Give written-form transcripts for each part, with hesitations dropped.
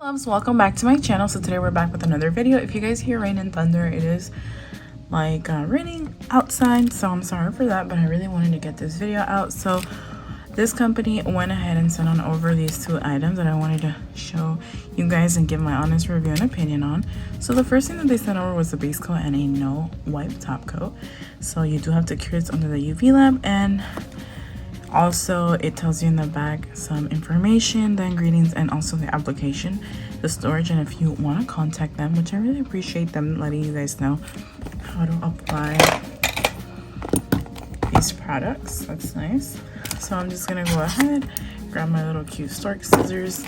Loves, welcome back to my channel. So today we're back with another video. If you guys hear rain and thunder, it is like raining outside, so I'm sorry for that, but I really wanted to get this video out. So this company went ahead and sent on over these two items that I wanted to show you guys and give my honest review and opinion on. So the first thing that they sent over was a base coat and a no wipe top coat. So you do have to cure this under the UV lamp, and also it tells you in the back some information, the ingredients, and also the application, the storage, and if you want to contact them, which I really appreciate them letting you guys know how to apply these products. That's nice. So I'm just gonna go ahead, grab my little cute stork scissors, and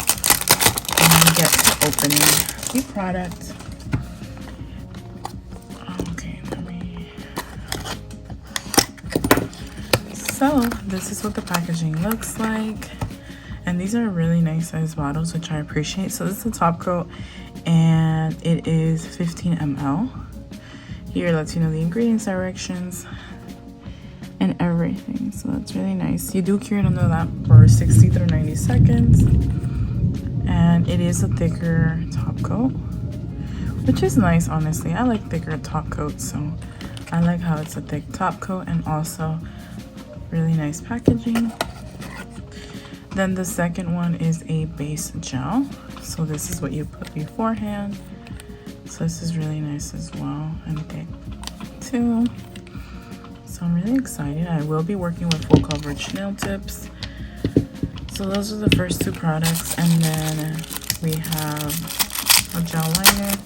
get to opening the product. Okay, so this is what the packaging looks like, and these are really nice size bottles, which I appreciate. So this is the top coat, and it is 15 ml. Here it lets you know the ingredients, directions, and everything. So that's really nice. You do cure it under that for 60 through 90 seconds, and it is a thicker top coat, which is nice. Honestly, I like thicker top coats, so I like how it's a thick top coat, and also really nice packaging. Then the second one is a base gel. So this is what you put beforehand. So this is really nice as well, and thick too. So I'm really excited. I will be working with full coverage nail tips. So those are the first two products, and then we have a gel liner.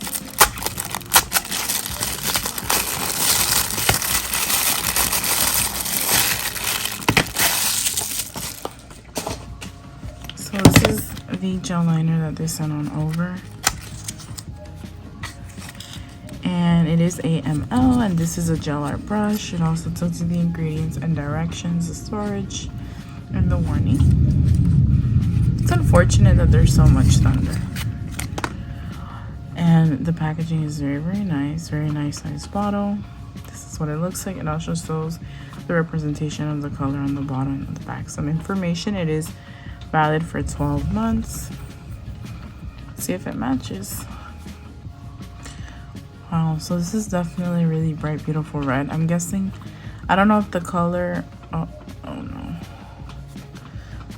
So this is the gel liner that they sent on over, and it is 8 ml, and this is a gel art brush. It also tells you the ingredients and directions, the storage, and the warning. It's unfortunate that there's so much thunder, and the packaging is very nice, very nice size bottle. This is what it looks like. It also shows the representation of the color on the bottom and the back. Some information. It is valid for 12 months. See if it matches. Wow, so this is definitely really bright, beautiful red. I'm guessing, I don't know if the color, oh no, I'm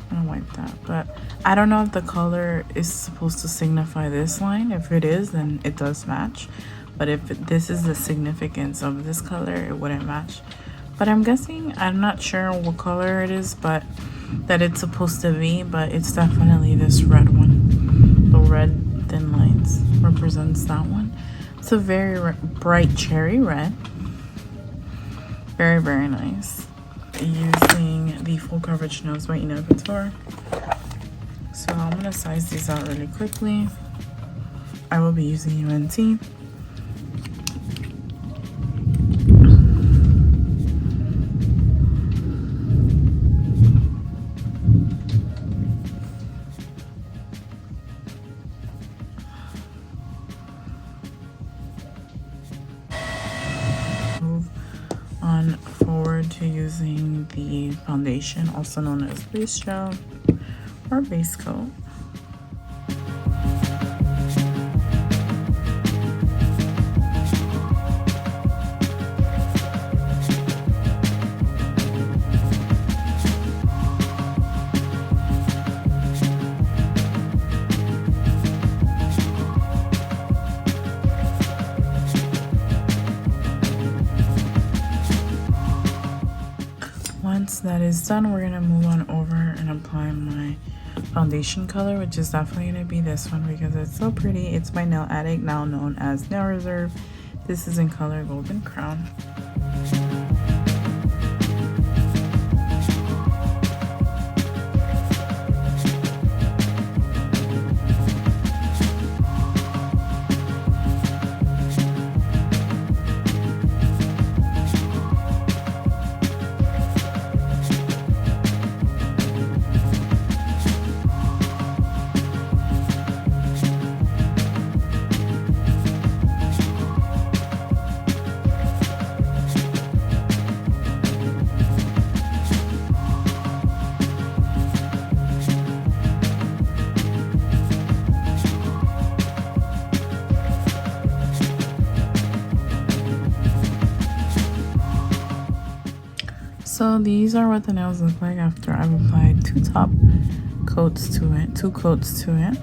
gonna wipe that, but I don't know if the color is supposed to signify this line. If it is, then it does match, but if this is the significance of this color, it wouldn't match. But I'm guessing, I'm not sure what color it is, but that it's supposed to be, but it's definitely this red one. The red thin lines represents that one. It's a very bright cherry red. Very nice. Using the full coverage nose by Ina Couture. So I'm gonna size these out really quickly. I will be using UNT. On forward to using the foundation, also known as base gel or base coat. Once that is done, we're gonna move on over and apply my foundation color, which is definitely gonna be this one because it's so pretty. It's by Nail Addict, now known as Nail Reserve. This is in color Golden Crown. So these are what the nails look like after I've applied two coats to it.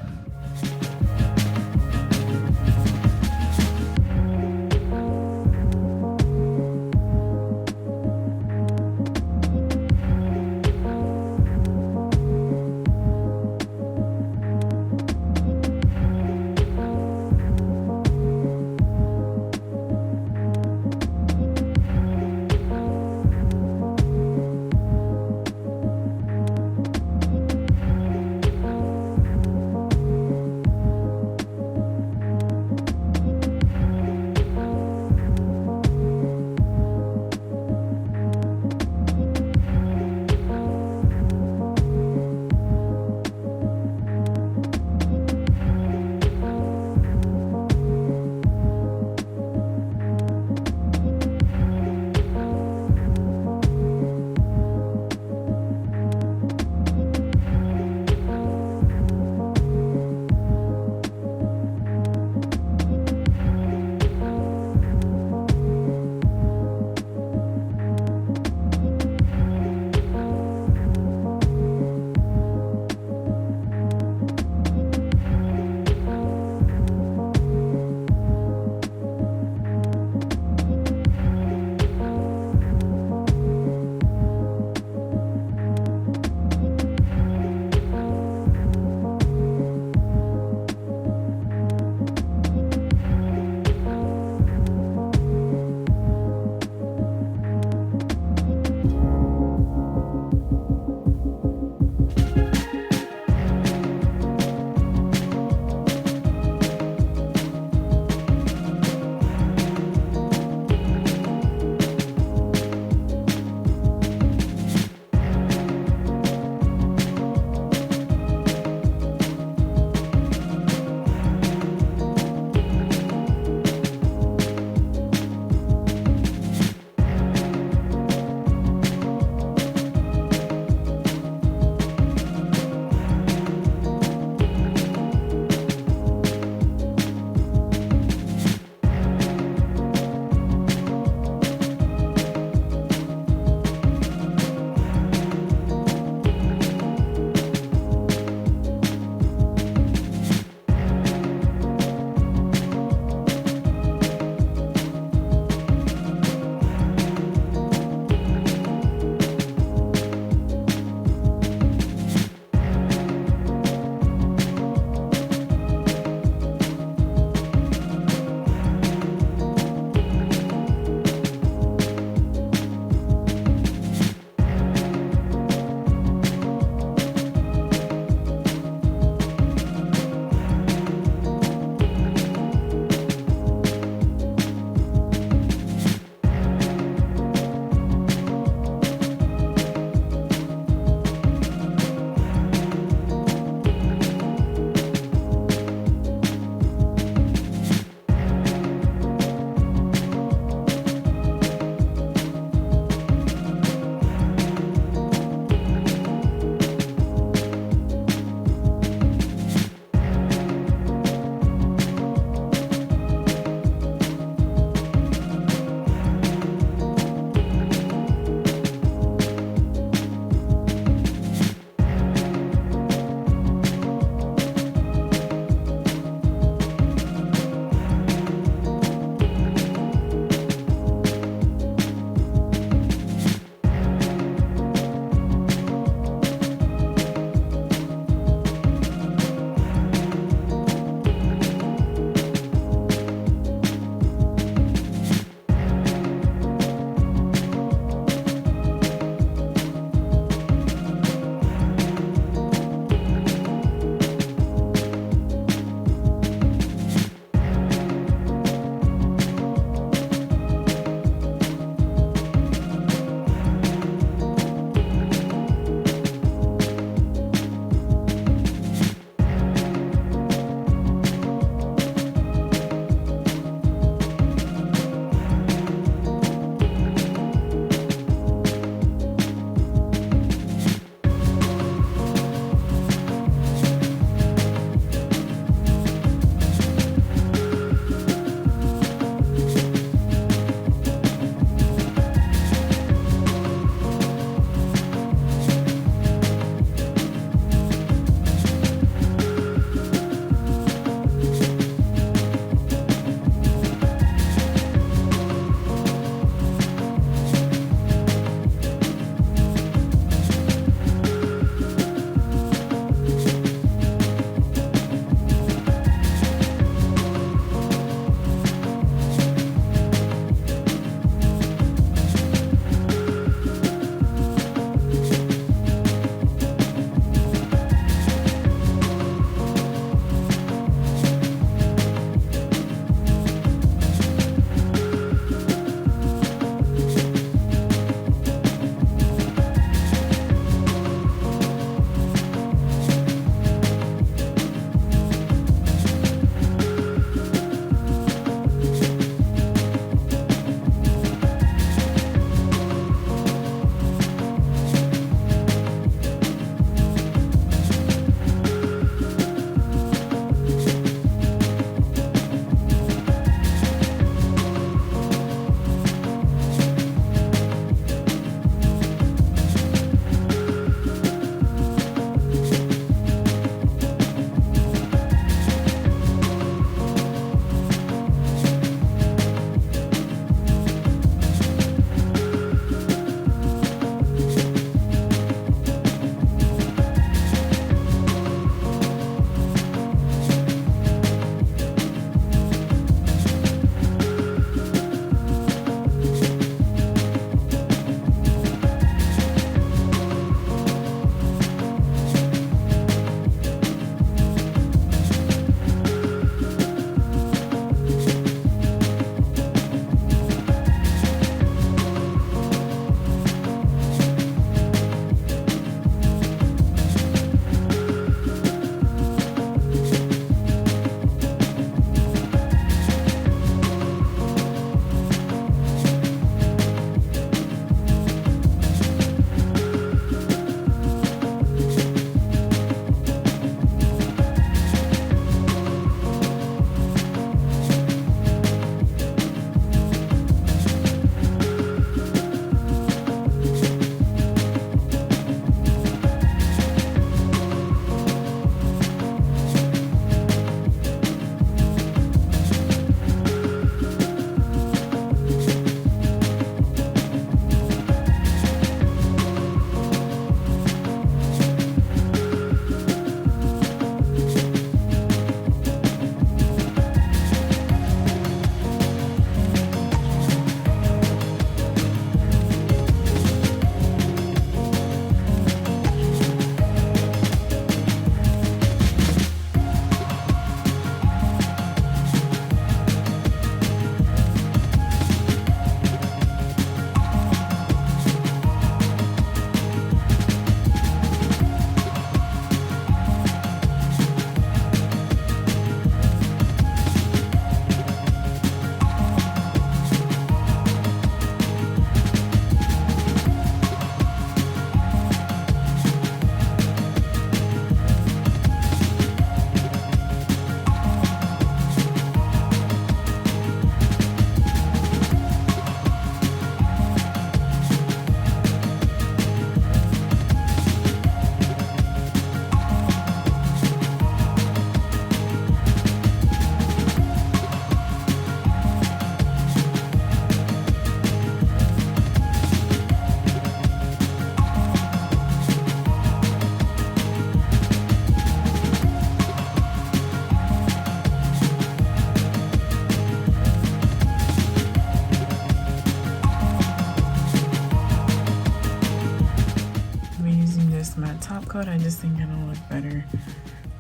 top coat, I just think it'll look better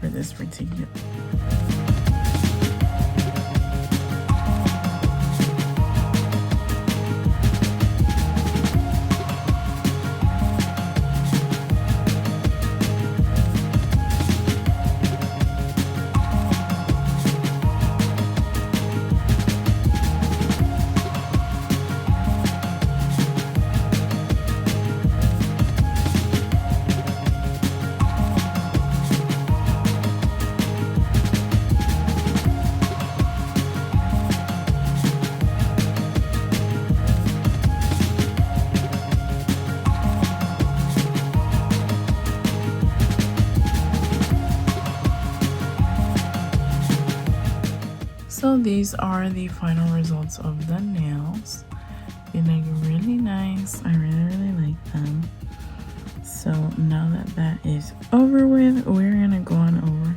for this particular. So these are the final results of the nails. They look really nice. I really like them. So now that that is over with, we're gonna go on over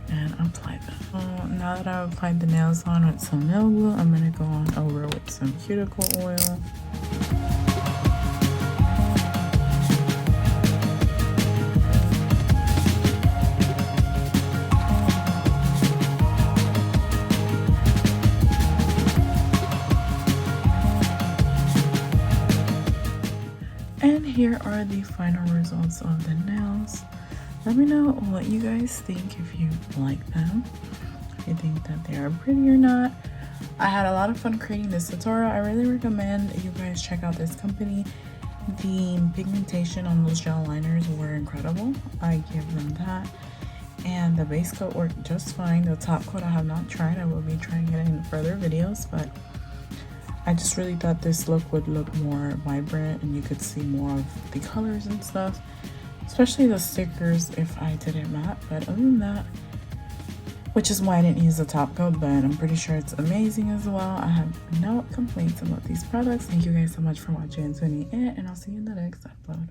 and apply them. So now that I've applied the nails on with some nail glue, I'm gonna go on over with some cuticle oil. And here are the final results of the nails. Let me know what you guys think, if you like them, if you think that they are pretty or not. I had a lot of fun creating this tutorial. I really recommend you guys check out this company. The pigmentation on those gel liners were incredible. I give them that. And the base coat worked just fine. The top coat I have not tried. I will be trying it in further videos, but I just really thought this look would look more vibrant and you could see more of the colors and stuff, especially the stickers if I did it matte. But other than that, which is why I didn't use the top coat, but I'm pretty sure it's amazing as well. I have no complaints about these products. Thank you guys so much for watching and tuning in, and I'll see you in the next upload.